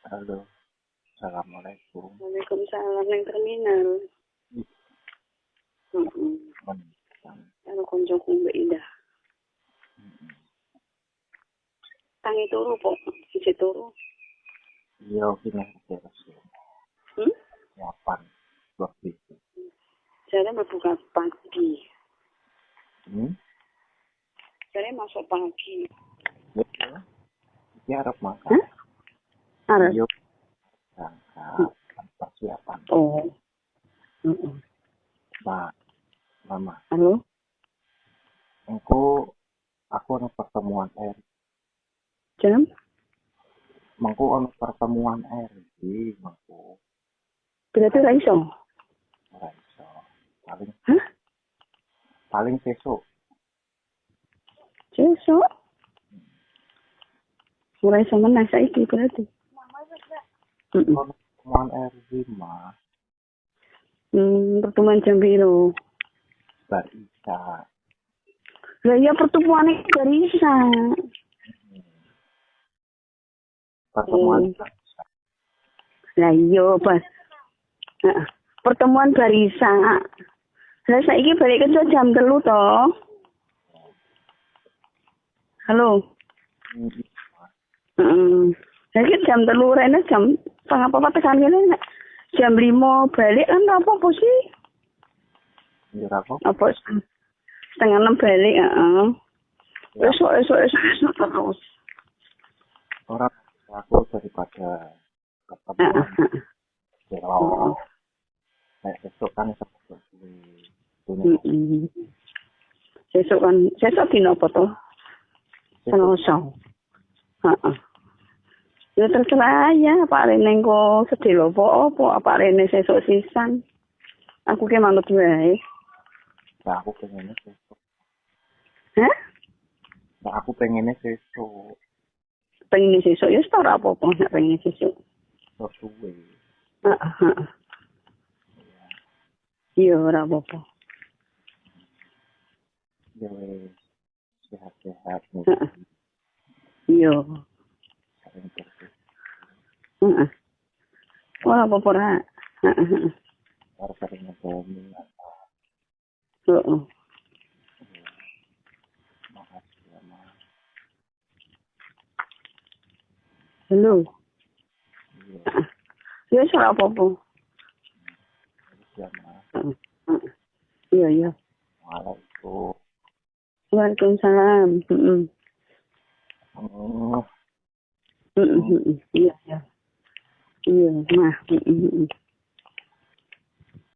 Halo, assalamualaikum. Waalaikumsalam nang terminal. Men, Karo koncoku Mbak Indah. Tangi turu kok, siji turu. Iya, gini terus. Kapan waktu itu? Saya berbuka pagi. Saya masuk pagi. Betul. Ini harap makan. Harap? Iya, berangkat. Persiapan. Oh. Mbak, Mama. Halo? Aku ada pertemuan Jam? Mengko ada pertemuan di mengko. Berarti ra iso. Ora iso. Paling. Hah? Paling sesuk. Sesuk? Ora iso meneh saiki berarti. Pertemuan Mah. Pertemuan jam piro? Bar Isa. Lah iya pertemuan dari Isa. Pertemuan Lah iya pas. Pertemuan barisa. Lah saiki balik kerja jam 3 to. Halo. Saiki jam 3 rene jam 4:30 tekan kene. Jam 5 balik kan apa sih? Ya apa? Apa 5:30 balik, heeh. Esok terus. Orang aku daripada ketemu kalau kayak besok kan seperti Sesuk dino apa to? Selasa. Heeh. Ya terserah ya, Pak Rene kok sedih lho apa Rene sesuk sisan. Aku ki manut wae. Nah, aku pengennya besok. Hah? Nah, aku pengennya besok. Pengen sesuk ya ora apa-apa nek pengen sesuk. Suwe. Heeh. Iya ora apa-apa. Ya wes sehat-sehat nih. Iya. Sering terus. Heeh. Ora apa-apa ra. Heeh. Harus sering ngomongin. Heeh. Makasih ya, Ma. Halo. Iya. Ya ora apa-apa. Ya, Ma. Iya. Waalaikumsalam. Waalaikumsalam. Oh. Iya. Iya, Mah.